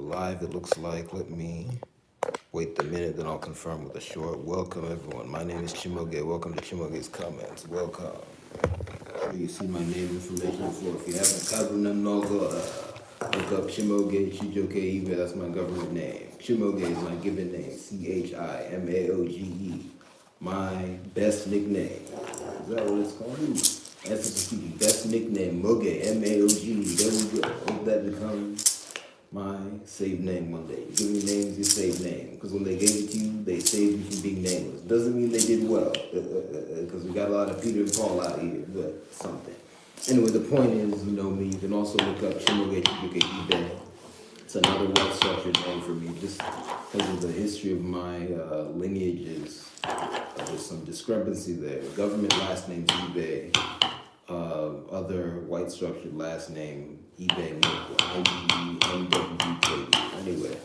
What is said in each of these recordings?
live, it looks like. Let me wait the minute, then I'll confirm with a short. Welcome, everyone. My name is Chijioke. Welcome to Chimoge's Comments. Welcome. Sure you see my name information before. If you haven't covered them, no, go look up Chimoge, Chijioke Ibe. That's my government name. Chimoge is my given name. CHIMAOGE. My best nickname. Is that what it's called? That's the best nickname. Moge, M-A-O-G. There we go. Hope that becomes my saved name one day. You give me names, you save name. Because when they gave it to you, they saved you from being nameless. Doesn't mean they did well. Because we got a lot of Peter and Paul out here, but something. Anyway, the point is, you know me. You can also look up Chimoge Chijioke Ibe. It's another well-structured name for me, just because of the history of my lineages. There's some discrepancy there. Government last name Ibe, other white structured last name Ibe MWK. Anyway,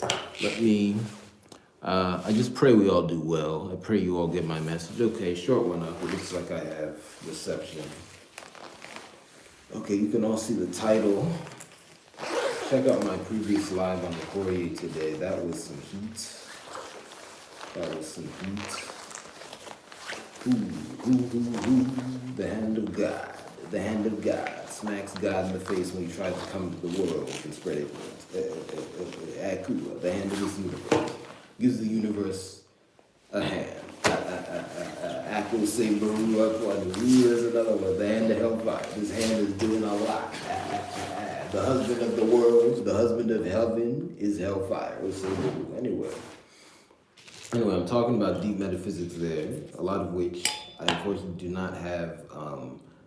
let me. I just pray we all do well. I pray you all get my message. Okay, short one up. It looks like I have reception. Okay, you can all see the title. Check out my previous live on the Courier today. That was some heat. Ooh. The hand of God. The hand of God smacks God in the face when he tries to come to the world and spread it. Akua, the hand of this universe. Gives the universe a hand. Akua say Baru Akwa. There's another one. The hand of hellfire. This hand is doing a lot. The husband of the world, the husband of heaven is hellfire. Anyway, I'm talking about deep metaphysics there, a lot of which I unfortunately do not have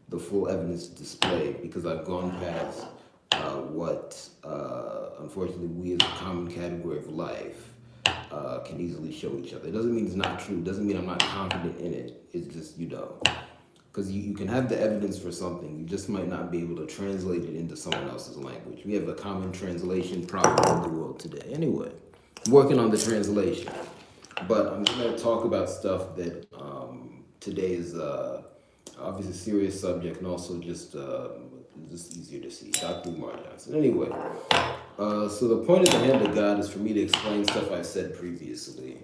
the full evidence to display because I've gone past what unfortunately we as a common category of life can easily show each other. It doesn't mean it's not true. It doesn't mean I'm not confident in it. It's just, because you can have the evidence for something, you just might not be able to translate it into someone else's language. We have a common translation problem in the world today. Anyway, I'm working on the translation. But I'm going to talk about stuff that today is obviously a serious subject and also just easier to see. Dr. Umar Johnson. Anyway, so the point of the hand of God is for me to explain stuff I've said previously.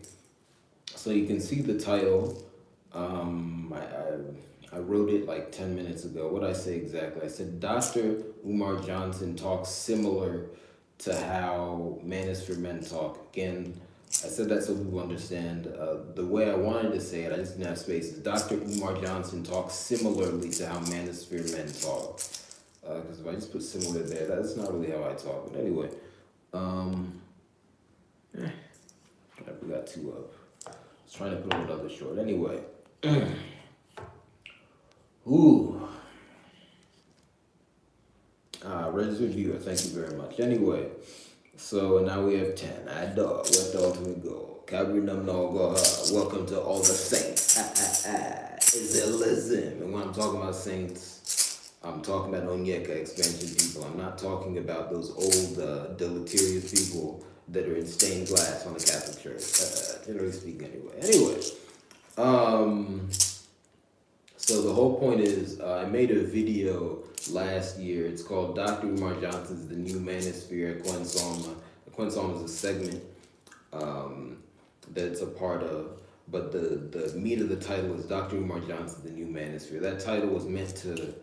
So you can see the title. I wrote it like 10 minutes ago. What did I say exactly? I said Dr. Umar Johnson talks similar to how Manosphere men talk. Again, I said that so people understand. The way I wanted to say it, I just didn't have spaces. Dr. Umar Johnson talks similarly to how Manosphere men talk. Because if I just put similar there, that's not really how I talk. But anyway, we got two up. I was trying to put another short. Anyway. Ooh. Registered viewer, thank you very much. Anyway, so now we have 10. I dog, what the ultimate goal? Calgary num no go. Welcome to all the saints. Is it listen? And when I'm talking about saints, I'm talking about Onyeka expansion people. I'm not talking about those old deleterious people that are in stained glass on the Catholic Church. Generally speaking, anyway. So the whole point is, I made a video last year. It's called Dr. Umar Johnson's The New Manosphere. Quensoma is a segment that it's a part of, but the meat of the title is Dr. Umar Johnson's The New Manosphere. That title was meant to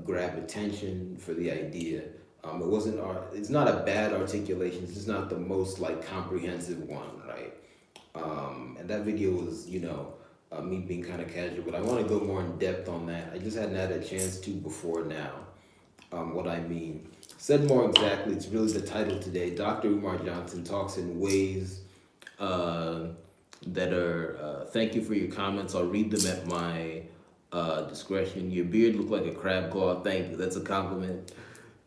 grab attention for the idea. It's not a bad articulation. It's just not the most comprehensive one, right? And that video was, me being kind of casual, but I want to go more in depth on that. I just hadn't had a chance to before now. What I mean. Said more exactly, it's really the title today. Dr. Umar Johnson talks in ways that are, thank you for your comments. I'll read them at my discretion. Your beard looked like a crab claw. Thank you. That's a compliment.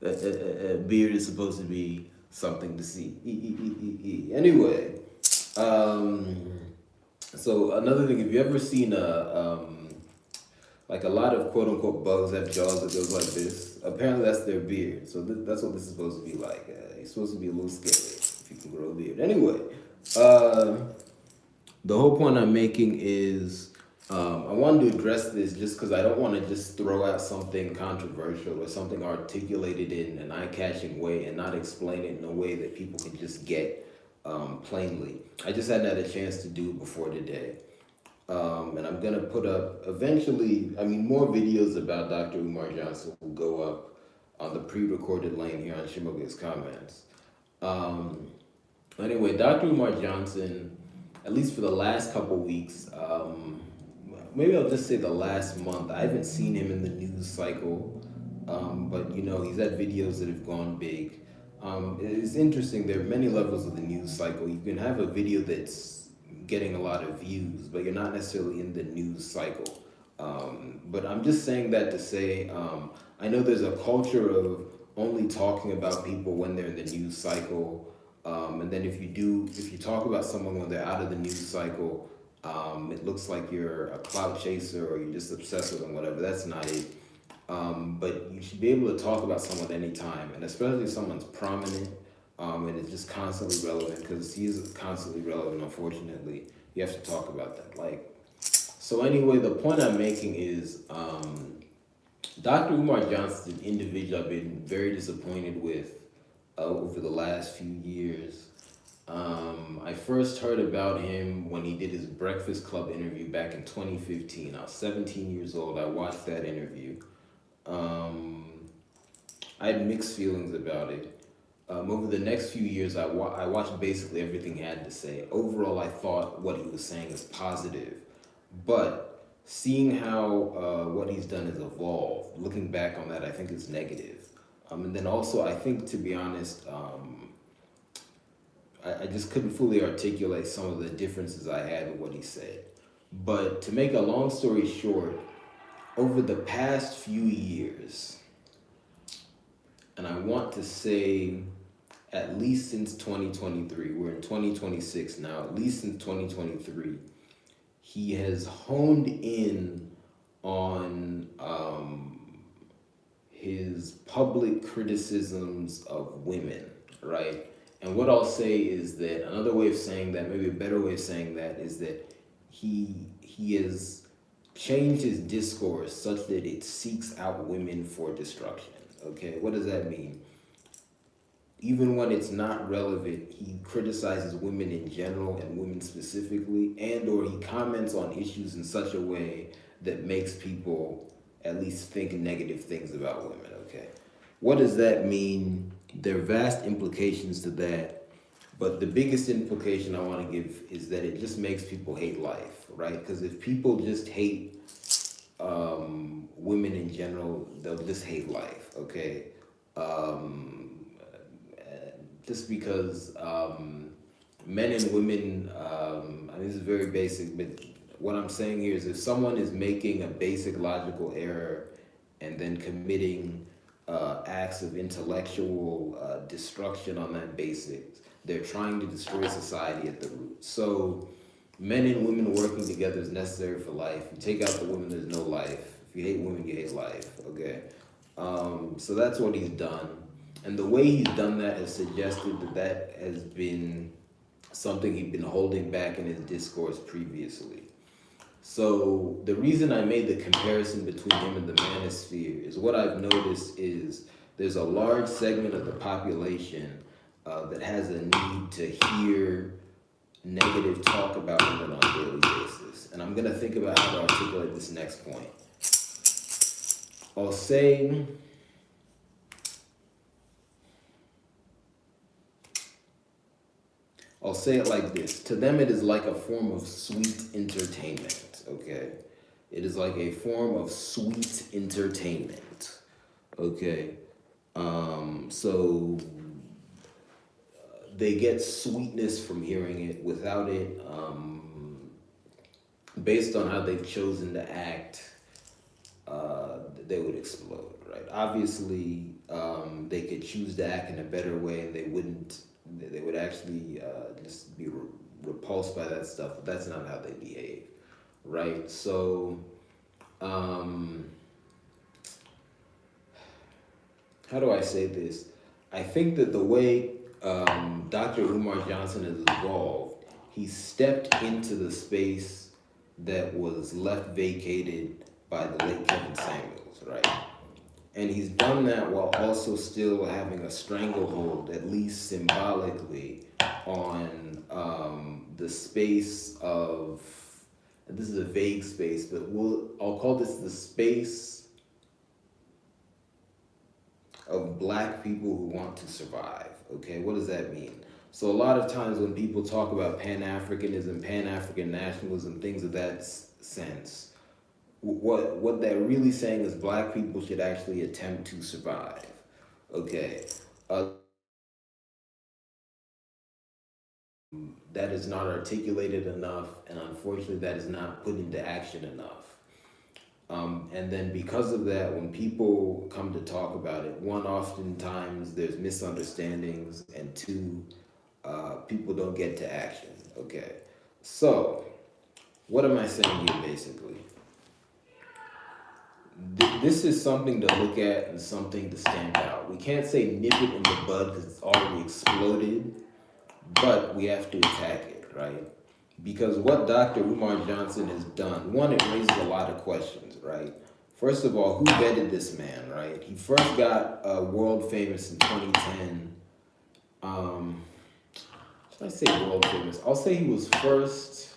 A beard is supposed to be something to see. Anyway, so another thing, have you ever seen a lot of quote unquote bugs have jaws that goes like this? Apparently that's their beard. So that's what this is supposed to be like. You're supposed to be a little scary if you can grow a beard. Anyway, the whole point I'm making is I wanted to address this just because I don't want to just throw out something controversial or something articulated in an eye-catching way and not explain it in a way that people can just get plainly. I just hadn't had a chance to do it before today. And I'm going to put up eventually, I mean, more videos about Dr. Umar Johnson will go up on the pre-recorded lane here on CHIMAOGE's comments. Anyway, Dr. Umar Johnson, at least for the last couple weeks, maybe I'll just say the last month, I haven't seen him in the news cycle, but you know, he's had videos that have gone big. It's interesting, there are many levels of the news cycle. You can have a video that's getting a lot of views, but you're not necessarily in the news cycle. But I'm just saying that to say, I know there's a culture of only talking about people when they're in the news cycle. And then if you talk about someone when they're out of the news cycle, it looks like you're a clout chaser or you're just obsessed with them, whatever. That's not it. But you should be able to talk about someone anytime, and especially if someone's prominent and it's just constantly relevant, because he is constantly relevant, unfortunately. You have to talk about that. So anyway, the point I'm making is Dr. Umar Johnson is an individual I've been very disappointed with over the last few years. I first heard about him when he did his Breakfast Club interview back in 2015. I was 17 years old. I watched that interview. I had mixed feelings about it. Over the next few years, I watched basically everything he had to say. Overall, I thought what he was saying is positive. But seeing how what he's done has evolved, looking back on that, I think is negative. And then also, I think, to be honest, I just couldn't fully articulate some of the differences I had with what he said. But to make a long story short, over the past few years, and I want to say at least since 2023, we're in 2026 now, at least since 2023, he has honed in on his public criticisms of women, right? And what I'll say is that another way of saying that, maybe a better way of saying that, is that he has changed his discourse such that it seeks out women for destruction. Okay, what does that mean? Even when it's not relevant, he criticizes women in general and women specifically, and or he comments on issues in such a way that makes people at least think negative things about women, okay? What does that mean? There are vast implications to that, but the biggest implication I want to give is that it just makes people hate life, right? Because if people just hate women in general, they'll just hate life, okay? Just because men and women, I mean, this is very basic, but what I'm saying here is if someone is making a basic logical error and then committing acts of intellectual destruction on that basis, they're trying to destroy society at the root. So men and women working together is necessary for life. You take out the women, there's no life. If you hate women, you hate life, okay? So that's what he's done. And the way he's done that has suggested that that has been something he'd been holding back in his discourse previously. So the reason I made the comparison between him and the Manosphere is what I've noticed is there's a large segment of the population that has a need to hear negative talk about women on a daily basis. And I'm gonna think about how to articulate this next point. I'll say it like this. To them, it is like a form of sweet entertainment, okay? It is like a form of sweet entertainment, okay? So they get sweetness from hearing it. Without it, based on how they've chosen to act, they would explode, right? Obviously, they could choose to act in a better way and they would actually just be repulsed by that stuff, but that's not how they behave, right? So, how do I say this? I think that the way Dr. Umar Johnson has evolved, he stepped into the space that was left vacated by the late Kevin Samuels, right? And he's done that while also still having a stranglehold, at least symbolically, on the space of, and this is a vague space, but I'll call this the space of Black people who want to survive. Okay, what does that mean? So a lot of times when people talk about Pan-Africanism, Pan-African nationalism, things of that sense, what they're really saying is Black people should actually attempt to survive. Okay, that is not articulated enough, and unfortunately, that is not put into action enough. And then because of that, when people come to talk about it, one, oftentimes there's misunderstandings, and two, people don't get to action. Okay, so what am I saying here basically? This is something to look at and something to stand out. We can't say nip it in the bud because it's already exploded, but we have to attack it, right? Because what Dr. Umar Johnson has done, one, it raises a lot of questions, right? First of all, who vetted this man, right? He first got world famous in 2010. Should I say world famous? I'll say he was first,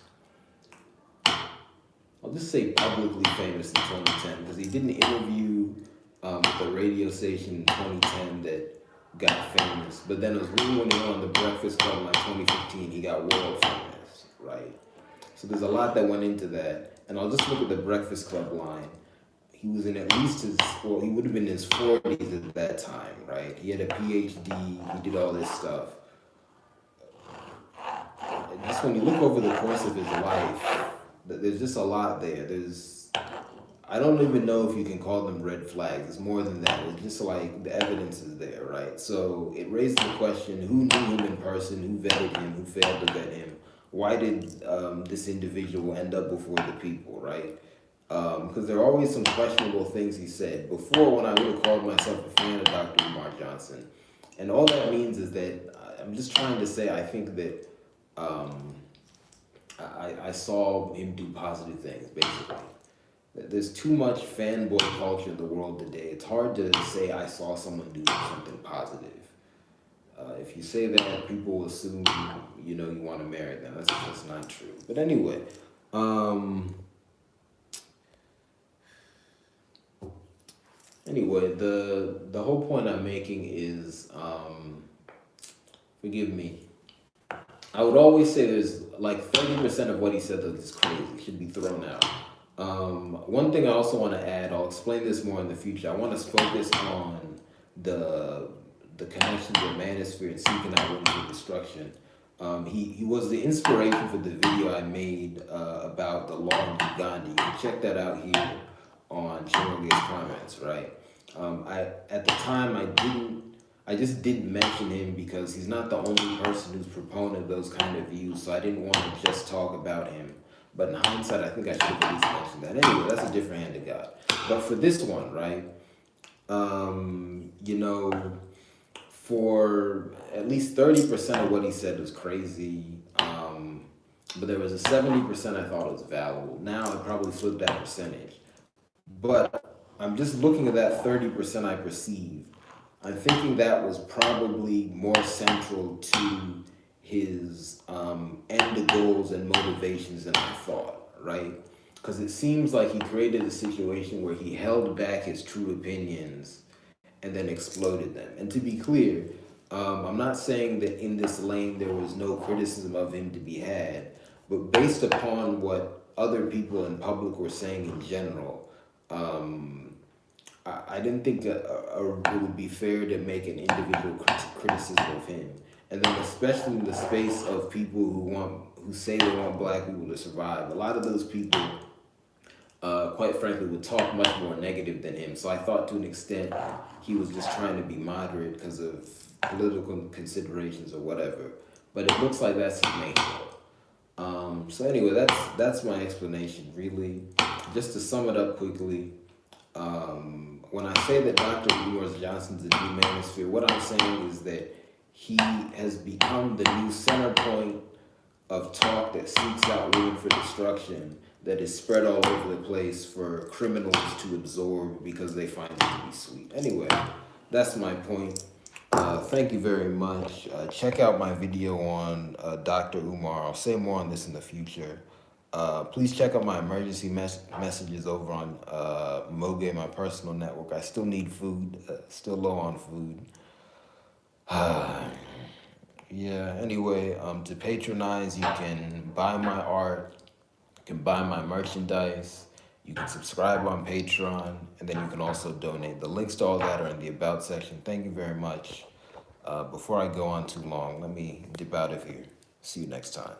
I'll just say publicly famous in 2010 because he did an interview with a radio station in 2010 that got famous. But then it was really when he went on the Breakfast Club in like 2015, he got world famous, right? So there's a lot that went into that. And I'll just look at the Breakfast Club line. He was in at least his, well, he would have been in his 40s at that time, right? He had a PhD, he did all this stuff. And just when you look over the course of his life, there's just a lot there. I don't even know if you can call them red flags. It's more than that. It's just like the evidence is there, right? So it raises the question, who knew him in person, who vetted him, who failed to vet him? Why did this individual end up before the people, right? Because there are always some questionable things he said. Before, when I would have called myself a fan of Dr. Umar Johnson. And all that means is that I'm just trying to say I think that I saw him do positive things, basically. There's too much fanboy culture in the world today. It's hard to say I saw someone do something positive. If you say that, people will assume you want to marry them. That's just not true. But anyway, the whole point I'm making is, forgive me. I would always say there's like 30% of what he said that is crazy, should be thrown out. One thing I also want to add, I'll explain this more in the future. I want to focus on the connections of Manosphere and seeking out women for destruction. He was the inspiration for the video I made about the law in Uganda. You can check that out here on CHIMAOGE's comments, right? At the time I just didn't mention him because he's not the only person who's proponent of those kind of views, so I didn't want to just talk about him. But in hindsight, I think I should have at least mentioned that. Anyway, that's a different hand of God. But for this one, right, for at least 30% of what he said was crazy, but there was a 70% I thought was valuable. Now I probably flipped that percentage. But I'm just looking at that 30% I perceived. I'm thinking that was probably more central to his end goals and motivations than I thought, right? Because it seems like he created a situation where he held back his true opinions and then exploded them. And to be clear, I'm not saying that in this lane there was no criticism of him to be had, but based upon what other people in public were saying in general, I didn't think that it would be fair to make an individual criticism of him. And then especially in the space of people who say they want Black people to survive, a lot of those people, quite frankly, would talk much more negative than him. So I thought to an extent he was just trying to be moderate because of political considerations or whatever. But it looks like that's his main goal. So anyway, that's my explanation, really. Just to sum it up quickly, when I say that Dr. Umar Johnson's a new Manosphere, what I'm saying is that he has become the new center point of talk that seeks out women for destruction, that is spread all over the place for criminals to absorb because they find it to be sweet. Anyway, that's my point. Thank you very much. Check out my video on Dr. Umar. I'll say more on this in the future. Please check out my emergency messages over on Moge, my personal network. I still need food, still low on food. Yeah, anyway, to patronize, you can buy my art, you can buy my merchandise, you can subscribe on Patreon, and then you can also donate. The links to all that are in the About section. Thank you very much. Before I go on too long, let me dip out of here. See you next time.